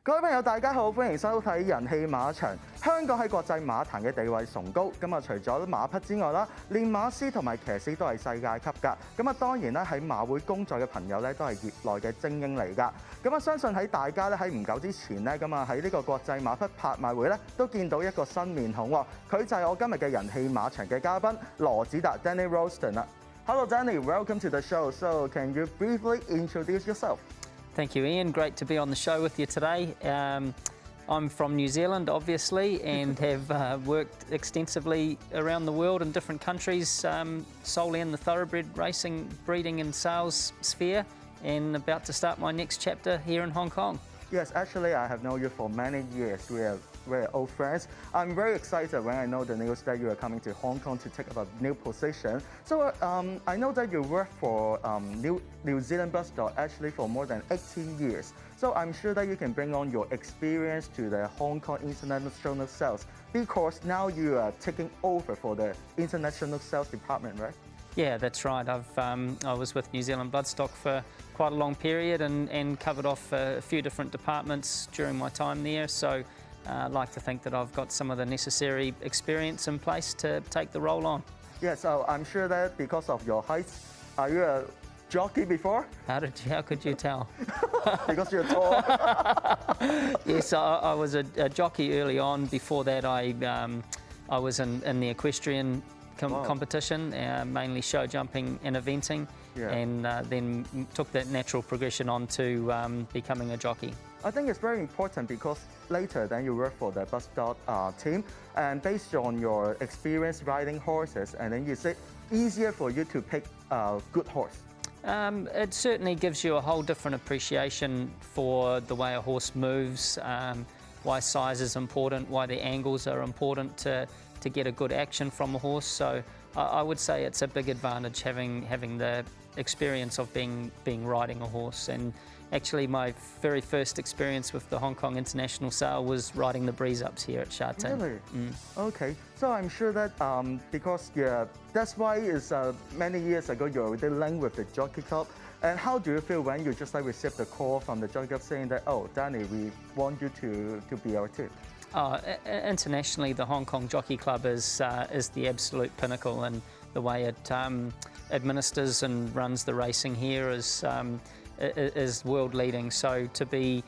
各位朋友，大家好，歡迎收睇人氣馬場。香港喺國際馬壇嘅地位崇高，咁啊除咗馬匹之外啦，練馬師同埋騎師都係世界級㗎。咁啊當然啦，喺馬會工作嘅朋友咧都係業內嘅精英嚟㗎。咁啊相信喺大家咧喺唔久之前咧，咁啊喺呢個國際馬匹拍賣會咧都見到一個新面孔喎，佢就係我今日嘅人氣馬場嘅嘉賓羅子達 Danny Rolston 啦。Hello Danny, welcome to the show. So can you briefly introduce yourself? Thank you, Ian. Great to be on the show with you today. I'm from New Zealand, obviously, and have worked extensively around the world in different countries, solely in the thoroughbred racing, breeding and sales sphere, and about to start my next chapter here in Hong Kong. Yes, actually, I have known you for many years. We're old friends. I'm very excited when I know the news that you are coming to Hong Kong to take up a new position. So I know that you work for New Zealand Bloodstock actually for more than 18 years. So I'm sure that you can bring on your experience to the Hong Kong international sales, because now you are taking over for the international sales department, right? Yeah, that's right. I was with New Zealand Bloodstock for quite a long period and covered off a few different departments during my time there. So I'd like to think that I've got some of the necessary experience in place to take the role on. Yeah, so I'm sure that because of your height, are you a jockey before? How could you tell? Because you're tall. Yes, I was a jockey early on. Before that, I was in the equestrian competition, mainly show jumping and eventing, and then took that natural progression on to becoming a jockey. I think it's very important because later then you work for the Bloodstock team, and based on your experience riding horses, and then you say easier for you to pick a good horse. It certainly gives you a whole different appreciation for the way a horse moves, why size is important, why the angles are important to get a good action from a horse. So I would say it's a big advantage having the experience of being riding a horse. And actually my very first experience with the Hong Kong International Sale was riding the breeze ups here at Sha Tin. Really? Okay. So I'm sure that because that's why is many years ago you already linked with the Jockey Club. And how do you feel when you just received the call from the Jockey Club saying that, oh, Danny, we want you to be our team? Internationally, the Hong Kong Jockey Club is the absolute pinnacle, and the way it administers and runs the racing here is world leading. So to be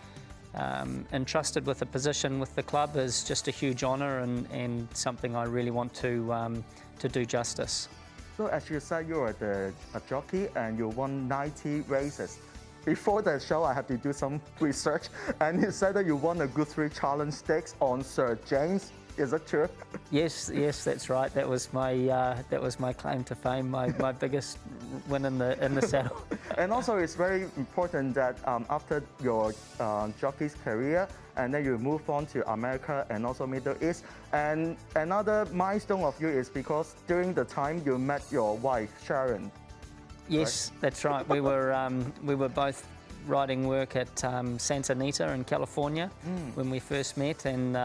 entrusted with a position with the club is just a huge honour and something I really want to do justice. So as you said, you are a jockey and you won 90 races. Before the show, I have to do some research, and you said that you won a Guthrie Challenge Stakes on Sir James. Is that true? Yes, that's right. That was my claim to fame, my biggest win in the saddle. And also, it's very important that after your jockey's career, and then you move on to America and also Middle East. And another milestone of you is because during the time you met your wife Sharon. Yes, right? That's right. We were both riding work at Santa Anita in California when we first met, and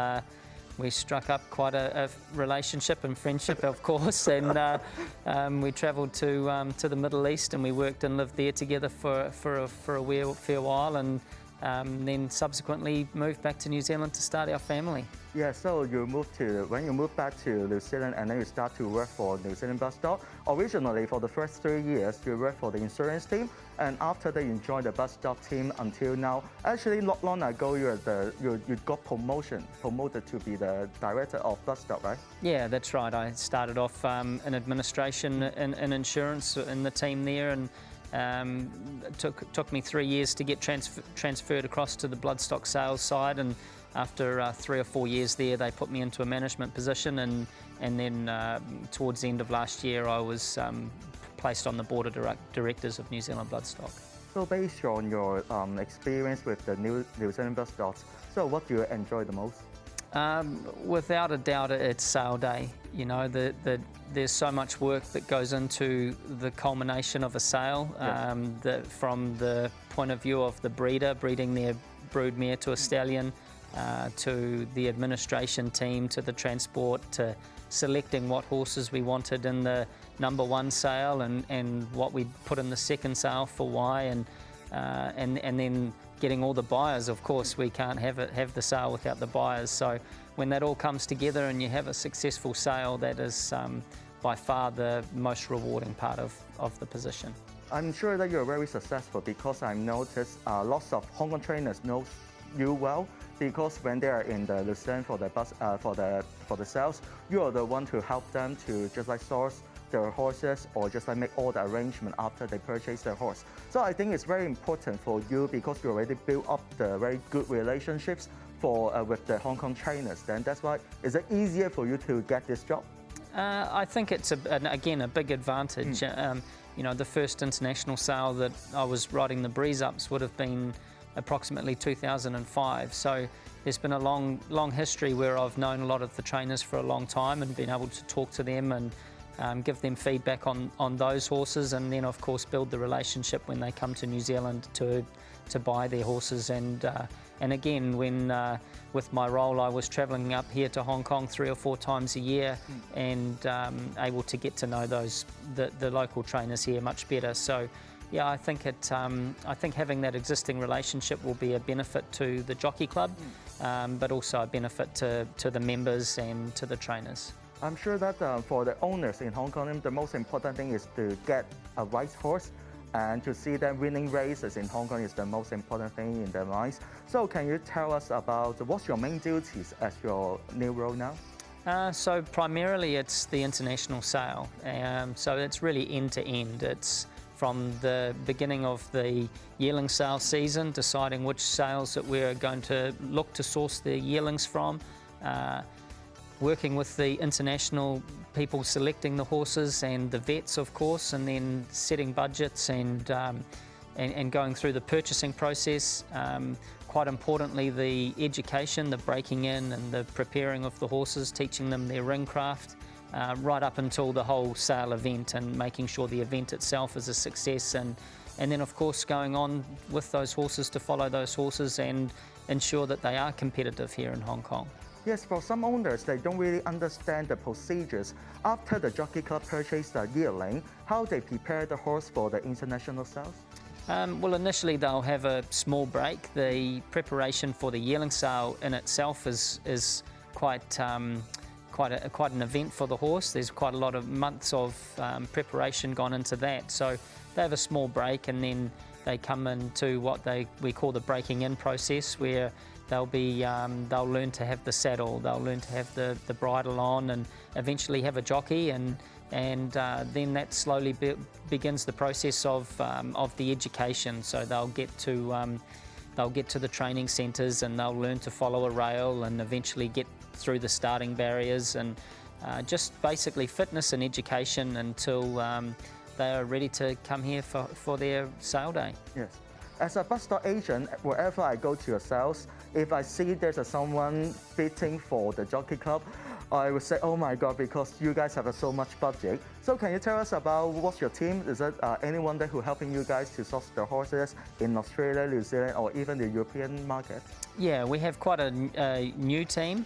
we struck up quite a relationship and friendship, of course. And we travelled to the Middle East, and we worked and lived there together for a fair while, and then subsequently moved back to New Zealand to start our family. Yeah, so when you moved back to New Zealand and then you start to work for New Zealand Bloodstock. Originally, for the first 3 years, you worked for the insurance team, and after that, you joined the Bloodstock team until now. Actually, not long ago, you got promoted to be the director of Bloodstock, right? Yeah, that's right. I started off in administration and insurance in the team there, and took me 3 years to get transferred across to the Bloodstock sales side, and after 3 or 4 years there, they put me into a management position, and then towards the end of last year, I was placed on the board of directors of New Zealand Bloodstock. So based on your experience with the New Zealand Bloodstocks, so what do you enjoy the most? Without a doubt, it's sale day. You know, there's so much work that goes into the culmination of a sale, yes. From the point of view of the breeder breeding their broodmare to a stallion, to the administration team, to the transport, to selecting what horses we wanted in the #1 sale and what we put in the second sale for why, and then getting all the buyers. Of course, we can't have the sale without the buyers. So when that all comes together and you have a successful sale, that is by far the most rewarding part of the position. I'm sure that you're very successful because I've noticed lots of Hong Kong trainers know you well, because when they are in the Lucerne for the sales, you are the one to help them to just like source their horses or just like make all the arrangement after they purchase their horse. So I think it's very important for you because you already built up the very good relationships with the Hong Kong trainers. Then that's why is it easier for you to get this job? I think it's again a big advantage. You know, the first international sale that I was riding the breeze ups would have been approximately 2005. So there's been a long history where I've known a lot of the trainers for a long time and been able to talk to them and give them feedback on those horses, and then of course build the relationship when they come to New Zealand to buy their horses. And again, when with my role, I was travelling up here to Hong Kong 3 or 4 times a year, and able to get to know the local trainers here much better. So yeah, I think having that existing relationship will be a benefit to the jockey club, but also a benefit to the members and to the trainers. I'm sure that for the owners in Hong Kong, the most important thing is to get a right horse, and to see them winning races in Hong Kong is the most important thing in their minds. So can you tell us about what's your main duties as your new role now? So primarily it's the international sale. So it's really end to end. It's from the beginning of the yearling sale season, deciding which sales that we're going to look to source the yearlings from, working with the international people selecting the horses and the vets, of course, and then setting budgets and going through the purchasing process. Quite importantly, the education, the breaking in and the preparing of the horses, teaching them their ring craft, right up until the whole sale event and making sure the event itself is a success, and then of course going on with those horses to follow those horses and ensure that they are competitive here in Hong Kong. Yes, for some owners, they don't really understand the procedures. After the jockey club purchased the yearling, how they prepare the horse for the international sales? Well, initially they'll have a small break. The preparation for the yearling sale in itself is quite an event for the horse. There's quite a lot of months of preparation gone into that. So they have a small break, and then they come into what we call the breaking in process, where they'll learn to have the saddle, they'll learn to have the bridle on, and eventually have a jockey, and then that slowly begins the process of the education. So they'll get to the training centres, and they'll learn to follow a rail, and eventually get through the starting barriers, and just basically fitness and education until they are ready to come here for their sale day. Yes. As a bloodstock agent, wherever I go to your sales, if I see there's someone bidding for the jockey club, I would say, oh my God, because you guys have so much budget. So can you tell us about what's your team? Is it anyone there who helping you guys to source the horses in Australia, New Zealand, or even the European market? Yeah, we have quite a new team.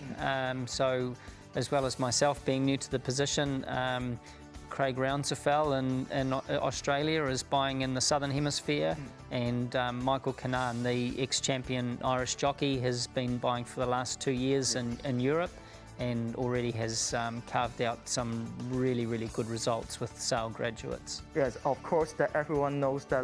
So as well as myself being new to the position, Craig Rounsefell in Australia is buying in the Southern Hemisphere, and Michael Canaan, the ex-champion Irish jockey, has been buying for the last 2 years in Europe, and already has carved out some really good results with sale graduates. Yes, of course, that everyone knows that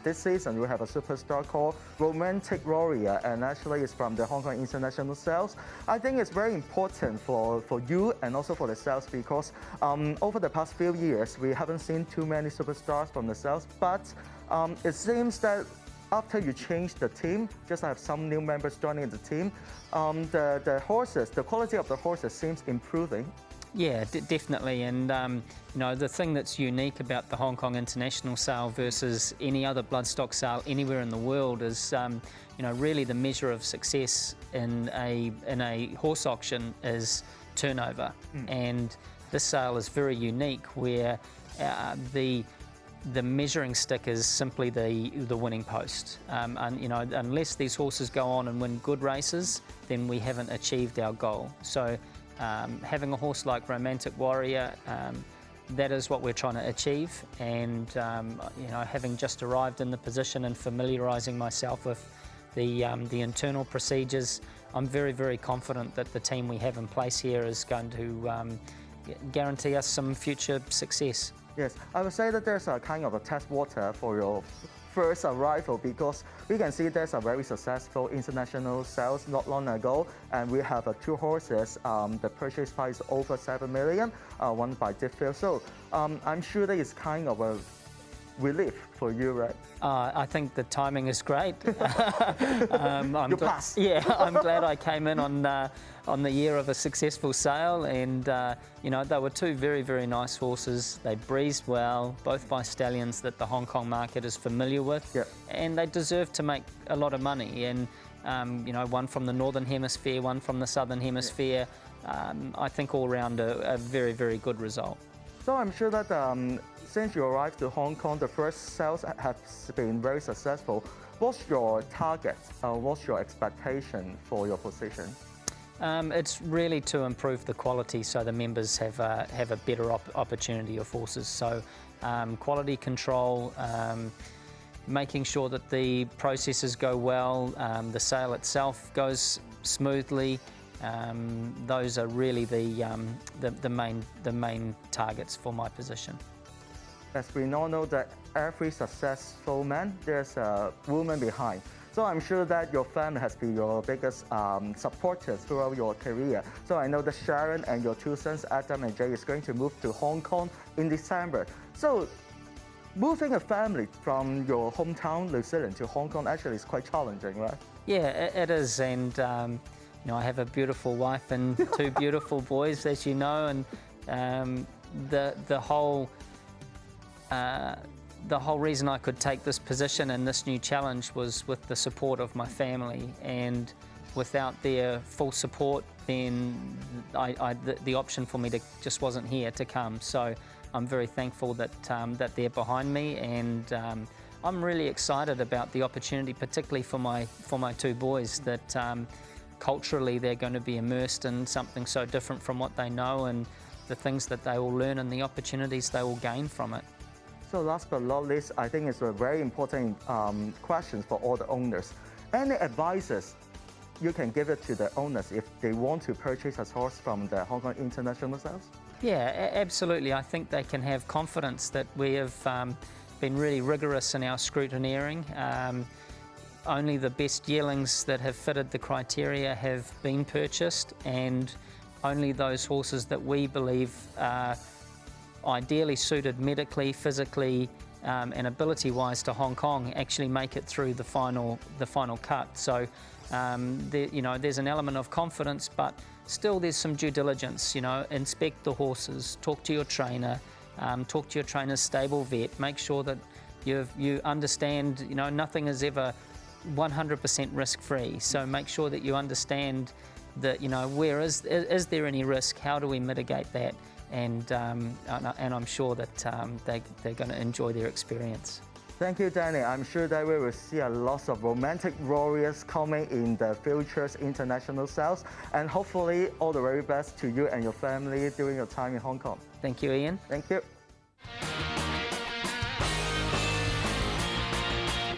this season we have a superstar called Romantic Warrior, and actually it's from the Hong Kong International Sales. I think it's very important for you and also for the sales, because over the past few years we haven't seen too many superstars from the sales, but it seems that after you change the team, just have some new members joining the team, the horses, the quality of the horses seems improving. Yeah, definitely. And you know, the thing that's unique about the Hong Kong International Sale versus any other bloodstock sale anywhere in the world is, you know, really the measure of success in a horse auction is turnover. And this sale is very unique, where the measuring stick is simply the winning post. And you know, unless these horses go on and win good races, then we haven't achieved our goal. So having a horse like Romantic Warrior, that is what we're trying to achieve. And you know, having just arrived in the position and familiarising myself the internal procedures. I'm very, very confident that the team we have in place here is going to guarantee us some future success. Yes, I would say that there's a kind of a test water for your first arrival, because we can see there's a very successful international sales not long ago, and we have 2 horses. The purchase price over 7 million, won by Difffield. So I'm sure that it's kind of a relief for you, right? I think the timing is great. You passed. Yeah, I'm glad I came in on the year of a successful sale, and you know, they were 2 very, very nice horses. They breezed well, both by stallions that the Hong Kong market is familiar with, yeah. And they deserve to make a lot of money. And you know, one from the Northern Hemisphere, one from the Southern Hemisphere. Yeah. I think all round a very, very good result. So I'm sure that since you arrived to Hong Kong, the first sales have been very successful. What's your target? What's your expectation for your position? It's really to improve the quality, so the members have a better opportunity of horses. So quality control, making sure that the processes go well, the sale itself goes smoothly. Those are really the main targets for my position. As we all know that every successful man, there's a woman behind. So I'm sure that your family has been your biggest supporters throughout your career. So I know that Sharon and your 2 sons, Adam and Jay, is going to move to Hong Kong in December. So moving a family from your hometown, New Zealand, to Hong Kong actually is quite challenging, right? Yeah, it is, and you know, I have a beautiful wife and 2 beautiful boys, as you know, and the whole reason I could take this position and this new challenge was with the support of my family, and without their full support, then the option for me just wasn't here to come. So I'm very thankful that they're behind me, and I'm really excited about the opportunity, particularly for my 2 boys, that culturally they're going to be immersed in something so different from what they know, and the things that they will learn and the opportunities they will gain from it. So last but not least, I think it's a very important question for all the owners. Any advices you can give it to the owners if they want to purchase a horse from the Hong Kong International Sales? Yeah, absolutely. I think they can have confidence that we have been really rigorous in our scrutineering. Only the best yearlings that have fitted the criteria have been purchased, and only those horses that we believe are ideally suited medically, physically, and ability-wise to Hong Kong actually make it through the final cut. So, you know, there's an element of confidence, but still there's some due diligence. You know, inspect the horses, talk to your trainer, talk to your trainer's stable vet, make sure that you understand. You know, nothing is ever 100% risk-free. So make sure that you understand that, you know, where is there any risk? How do we mitigate that? And I'm sure that they're going to enjoy their experience. Thank you, Danny. I'm sure that we will see a lot of romantic warriors coming in the future's international sales, and hopefully all the very best to you and your family during your time in Hong Kong. Thank you, Ian. Thank you.